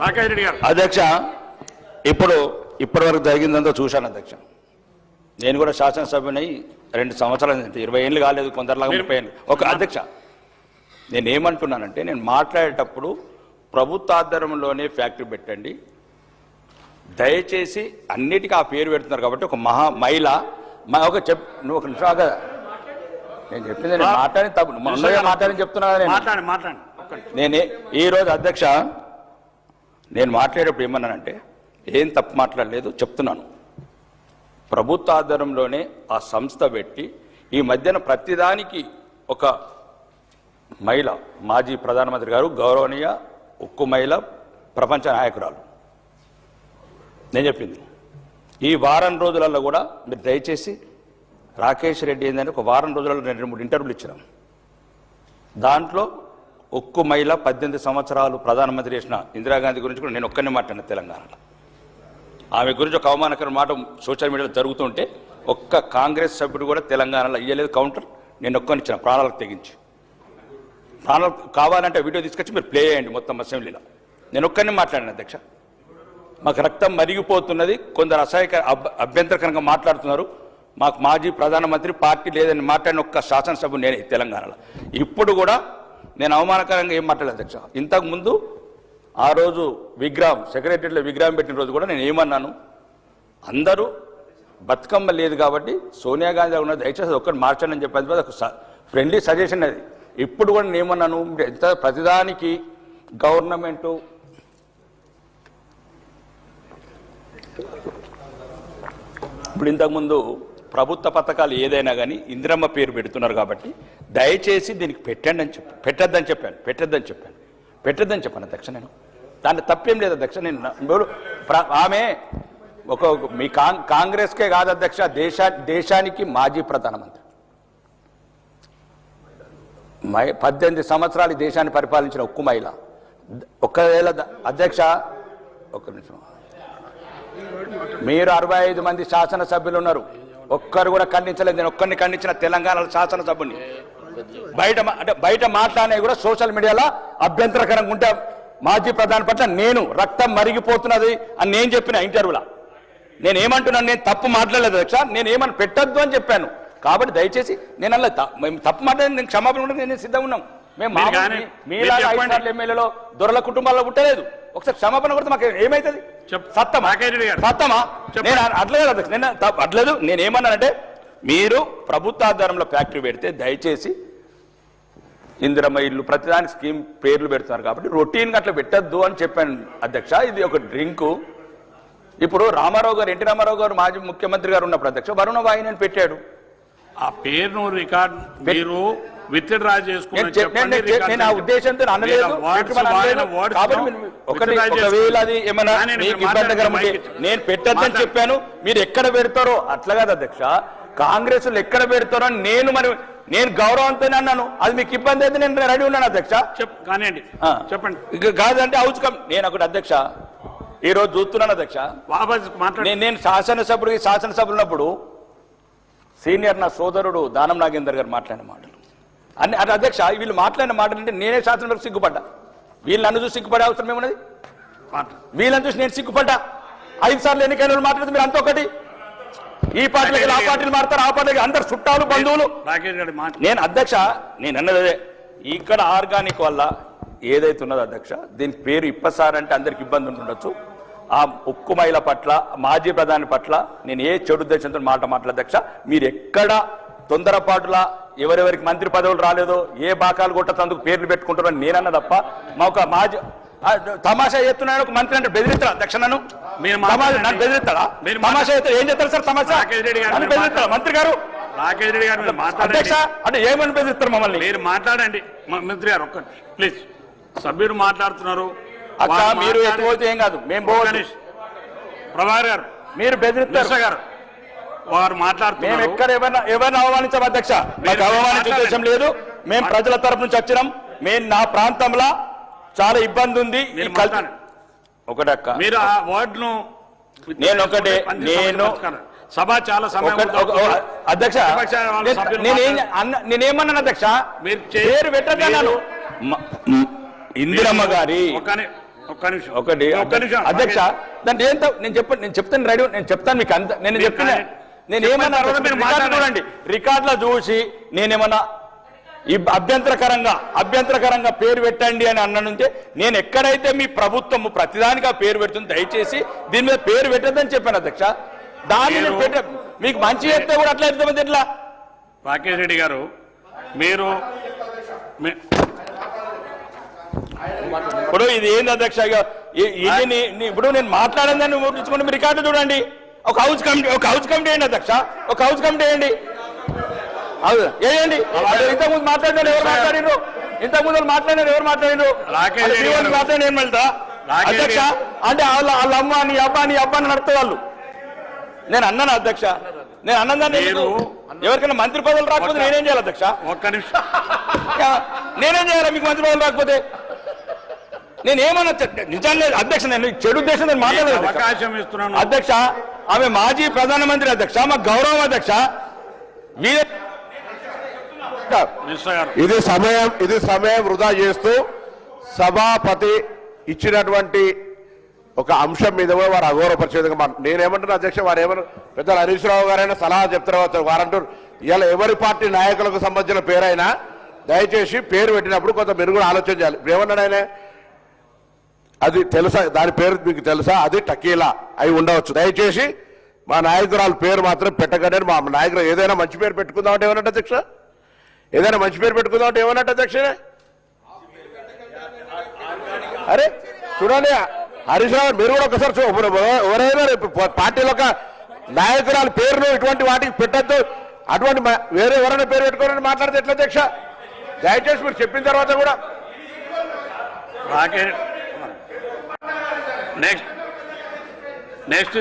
రాకేష్ రెడ్డి గారు. అధ్యక్ష, ఇప్పటివరకు జరిగిందంతా చూశాను అధ్యక్ష. నేను కూడా శాసనసభ్యుని 2 సంవత్సరాలు, 20 ఏళ్ళు కాలేదు, కొందరిలాగా 30 ఏళ్ళు. ఒక అధ్యక్ష, నేనేమంటున్నానంటే, నేను మాట్లాడేటప్పుడు ప్రభుత్వ ఆధ్వర్యంలోనే ఫ్యాక్టరీ పెట్టండి, దయచేసి అన్నిటికీ ఆ పేరు పెడుతున్నారు కాబట్టి ఒక మహిళ నువ్వు ఒక నిమిషం కదా, నేను చెప్పింది నేను మాట్లాడి తప్పు మాట్లాడని చెప్తున్నా. నేనే ఈరోజు అధ్యక్ష, నేను మాట్లాడేటప్పుడు ఏమన్నానంటే, ఏం తప్పు మాట్లాడలేదు చెప్తున్నాను. ప్రభుత్వ ఆధ్వర్యంలోనే ఆ సంస్థ పెట్టి ఈ మధ్యన ప్రతిదానికి ఒక మహిళ, మాజీ ప్రధానమంత్రి గారు, గౌరవనీయ ఉక్కు మహిళ, ప్రపంచ నాయకురాలు, నేను చెప్పింది ఈ వారం రోజులలో కూడా మీరు దయచేసి రాకేష్ రెడ్డి ఏంటంటే ఒక వారం రోజులలో 2-3 ఇంటర్వ్యూలు ఇచ్చినాం. దాంట్లో ఉక్కు మహిళ 18 సంవత్సరాలు ప్రధానమంత్రి చేసిన ఇందిరాగాంధీ గురించి కూడా నేను ఒక్కనే మాట్లాడిన తెలంగాణలో. ఆమె గురించి ఒక అవమానకరమైన మాట సోషల్ మీడియాలో జరుగుతుంటే ఒక్క కాంగ్రెస్ సభ్యుడు కూడా తెలంగాణలో ఇయ్యలేదు కౌంటర్. నేను ఒక్కని ఇచ్చిన ప్రాణాలకు తెగించి. ప్రాణాలు కావాలంటే వీడియో తీసుకొచ్చి మీరు ప్లే చేయండి మొత్తం అసెంబ్లీలో. నేను ఒక్కరిని మాట్లాడిన అధ్యక్ష. మాకు రక్తం మరిగిపోతున్నది, కొందరు అభ్యంతరకరంగా మాట్లాడుతున్నారు. మాకు మాజీ ప్రధానమంత్రి పార్టీ లేదని మాట్లాడిన ఒక్క శాసనసభ నేనే తెలంగాణలో. ఇప్పుడు కూడా నేను అవమానకరంగా ఏం మాట్లాడలేదు అధ్యక్ష. ఇంతకుముందు ఆ రోజు విగ్రహం సెక్రటరీలో విగ్రహం పెట్టిన రోజు కూడా నేను ఏమన్నాను, అందరూ బతుకమ్మ లేదు కాబట్టి సోనియా గాంధీ ఉన్న దయచేసి ఒక్కటి మార్చండి అని చెప్పేది ఒక ఫ్రెండ్లీ సజెషన్ అది. ఇప్పుడు కూడా నేను ఏమన్నాను, ఎంత ప్రతిదానికి గవర్నమెంటు ఇప్పుడు ఇంతకుముందు ప్రభుత్వ పథకాలు ఏదైనా కానీ ఇందిరమ్మ పేరు పెడుతున్నారు కాబట్టి దయచేసి దీనికి పెట్టద్దని చెప్పాను అధ్యక్ష. నేను దాన్ని తప్పేం లేదు అధ్యక్ష. నేను ఆమె మీ కాంగ్రెస్కే కాదు అధ్యక్ష, దేశానికి మాజీ ప్రధానమంత్రి, 18 సంవత్సరాలు దేశాన్ని పరిపాలించిన ఉక్కు మహిళ. ఒకవేళ అధ్యక్ష ఒక్క నిమిషం, మీరు 65 మంది శాసనసభ్యులు ఉన్నారు, ఒక్కరు కూడా ఖండించలేదు. నేను ఒక్కరిని ఖండించిన తెలంగాణ శాసనసభ్యుని. బయట మాట్లాడే కూడా సోషల్ మీడియాలో అభ్యంతరకరంగా ఉంటే మాజీ ప్రధాని పట్ల నేను రక్తం మరిగిపోతున్నది అని నేను చెప్పిన ఇంటర్వ్యూలో. నేను ఏమంటున్నాను, నేను తప్పు మాట్లాడలేదు అధ్యక్ష, నేను ఏమని పెట్టద్దు అని చెప్పాను. కాబట్టి దయచేసి నేను అలా తప్పు మాట్లాడి నేను క్షమాపణ కూడా నేను సిద్ధంగా ఉన్నాం. మేము మీలాగా 5 సార్లు ఎమ్మెల్యేలో దొరల కుటుంబాల్లో పుట్టలేదు. ఒకసారి క్షమాపణ కొడితే మాకు ఏమైతుంది? సత్తమా? నేను అట్లేదు. నేనేమన్నానంటే, మీరు ప్రభుత్వ ఆధారంలో ఫ్యాక్టరీ పెడితే దయచేసి ఇందిరమ్మ ఇల్లు ప్రతిదానికి స్కీమ్ పేర్లు పెడుతున్నారు కాబట్టి రొటీన్గా అట్లా పెట్టద్దు అని చెప్పాను అధ్యక్ష. ఇది ఒక డ్రింకు. ఇప్పుడు రామారావు గారు, ఎన్టీ రామారావు గారు మాజీ ముఖ్యమంత్రి గారు ఉన్నప్పుడు అధ్యక్ష వరుణ వాహిని పెట్టాడు. ఆ పేరును రికార్డ్ మీరు విత్డ్రా చేసుకుని నేను ఆ ఉద్దేశంతో అనలేదు. ఒకవేళ అది ఏమన్నా మీకు ఇబ్బందికరం ఉంటే నేను పెట్టద్దని చెప్పాను. మీరు ఎక్కడ పెడతారో అట్లా కాదు అధ్యక్ష, కాంగ్రెస్ ఎక్కడ పెడతారో అని నేను గౌరవంతోనే అన్నాను. అది మీకు ఇబ్బంది అయితే నేను రెడీ ఉన్నాను అధ్యక్ష. కానివ్వండి, చెప్పండి. కాదంటే అవుచుకం. నేను ఒకటి అధ్యక్ష ఈ రోజు చూస్తున్నాను అధ్యక్ష, నేను శాసనసభ్యులు ఉన్నప్పుడు సీనియర్ నా సోదరుడు దానం నాగేందర్ గారు మాట్లాడిన మాటలు అన్ని అధ్యక్ష, వీళ్ళు మాట్లాడిన మాటలు అంటే నేనే శాసనసభకు సిగ్గుపడ్డా. వీళ్ళు నన్ను చూసి సిగ్గుపడే అవసరం ఏమున్నది? వీళ్ళని చూసి నేను సిగ్గుపడ్డా. 5 సార్లు ఎన్నికైన వాళ్ళు మాట్లాడితే మీరు అంత ఒకటి, ఈ పార్టీలకి ఆ పార్టీలు మారుతారు, ఆ పార్టీలకి అందరు చుట్టాలు బంధువులు. నేను అధ్యక్ష నేను అన్నదే, ఇక్కడ ఆర్గానిక్ వల్ల ఏదైతే ఉన్నదో అధ్యక్ష, దీని పేరు ఇప్పసార్ అంటే అందరికి ఇబ్బంది ఉంటుండొచ్చు. ఆ ఉక్కు మహిళ పట్ల, మాజీ ప్రధాని పట్ల నేను ఏ చెడు ఉద్దేశంతో మాట్లాడ అధ్యక్ష. మీరు ఎక్కడ తొందరపాటులా ఎవరెవరికి మంత్రి పదవులు రాలేదో, ఏ బాకాలు కొట్టేందుకు పేర్లు పెట్టుకుంటారో నేనన్న తప్ప మా ఒక మాజీ తమాషా చేస్తున్నాడు ఒక మంత్రి అంటే బెదిరిస్తాడా అధ్యక్ష? నన్ను బెదిరిస్తాడా? తమాషా ఏం చేస్తారు సార్? తమాషా బెదిరిస్తాడా మంత్రి గారు? రాకేష్ రెడ్డి గారు అధ్యక్ష అంటే ఏమని బెదిరిస్తారు మమ్మల్ని? మీరు మాట్లాడండి మంత్రి గారు, ఒక్క ప్లీజ్. సభ్యులు మాట్లాడుతున్నారు అక్క, మీరు ఎత్తుపోతే ఏం కాదు, మేము ప్రభాకర్ గారు మీరు బెదిరిస్తారు గారు వారు మాట్లాడుతున్నారు. మేము ఎక్కడ ఎవరిని అవమానించాం అధ్యక్ష? మీకు అవమానించే ఉద్దేశం లేదు. మేము ప్రజల తరపు నుంచి వచ్చినాం. మేము నా ప్రాంతంలో చాలా ఇబ్బంది ఉంది. ఒకటి అక్క, మీరు ఆ వర్డ్ను నేను ఒకటే నేను సభ చాలా సమయం అధ్యక్ష నేనేమన్నాను అధ్యక్ష? మీరు పేరు పెట్టదన్నాను. ఇందిరమ్మ గారి ఒక్క నిమిషం ఒకటి ఒక్క నిమిషం అధ్యక్ష దాంట్లో ఏం నేను చెప్తాను రెడీ నేను చెప్తాను మీకు అంత నేను చెప్తున్నా నేను ఏమన్నా మీరు రికార్డు చూడండి రికార్డులో చూసి నేనేమన్నా ఈ అభ్యంతరకరంగా పేరు పెట్టండి అని అన్నంటే నేను ఎక్కడైతే మీ ప్రభుత్వం ప్రతిదానికి ఆ పేరు పెడుతుంది దయచేసి దీని మీద పేరు పెట్టద్దని చెప్పాను అధ్యక్ష దాన్ని నేను పెట్ట మీకు మంచి చెప్తే కూడా అట్లా ఎడతామంటే ఎట్లా రాకేష్ రెడ్డి గారు మీరు ఇప్పుడు ఇది ఏంది అధ్యక్ష ఇది ఇప్పుడు నేను మాట్లాడిందని ముట్టించుకోండి మీరు రికార్డు చూడండి ఒక హౌస్ కమిటీ వేయండి అధ్యక్ష ఒక హౌస్ కమిటీ వేయండి వేయండి ఇంతకుముందు మాట్లాడినారు ఎవరు మాట్లాడినారు ఇంతకుముందు మాట్లాడినారు ఎవరు మాట్లాడినారు మాట్లాడి వెళ్తా అధ్యక్ష అంటే వాళ్ళ అమ్మ నీ అబ్బాని నడుపుతా వాళ్ళు నేను అన్నాను అధ్యక్ష నేను అన్నదాన్ని ఎవరికైనా మంత్రి పదవులు రాకపోతే నేనేం చేయాలి అధ్యక్ష ఒక్క నిమిషం నేనేం చేయాలి మీకు మంత్రి పదవులు రాకపోతే నేనేమన్నా నిజంగా అధ్యక్ష నేను చెడు ఉద్దేశం నేను మాట్లాడలేదు అవకాశం ఇస్తున్నాను అధ్యక్ష ఆమె మాజీ ప్రధానమంత్రి అధ్యక్ష మా గౌరవం అధ్యక్ష ఇది సమయం వృధా చేస్తూ సభాపతి ఇచ్చినటువంటి ఒక అంశం మీద కూడా వారు అగౌరవపరిచే విధంగా నేనేమంటున్నా అధ్యక్ష వారు ఏమన్నా పెద్దలు హరీష్ రావు గారైనా సలహా చెప్తారు వారంటారు ఇలా ఎవరి పార్టీ నాయకులకు సంబంధించిన పేరైనా దయచేసి పేరు పెట్టినప్పుడు కొంత మీరు కూడా ఆలోచన చేయాలి ఇప్పుడు ఏమన్నాడు ఆయన అది తెలుసా దాని పేరు మీకు తెలుసా అది టకీలా అయి ఉండవచ్చు దయచేసి మా నాయకురాలు పేరు మాత్రం పెట్టకండి మా నాయకులు ఏదైనా మంచి పేరు పెట్టుకుందామంటే ఏమన్నట్టు అధ్యక్ష ఏదైనా మంచి పేరు పెట్టుకుందామంటే ఏమన్నట్టు అధ్యక్ష అరే చూడండి హరీష్ రావు మీరు కూడా ఒకసారి ఎవరైనా పార్టీలో ఒక నాయకురాలు పేరును ఇటువంటి వాటికి పెట్టద్దు అటువంటి వేరే ఎవరైనా పేరు పెట్టుకోవాలని మాట్లాడితే ఎట్లా అధ్యక్ష దయచేసి మీరు చెప్పిన తర్వాత కూడా నెక్స్ట్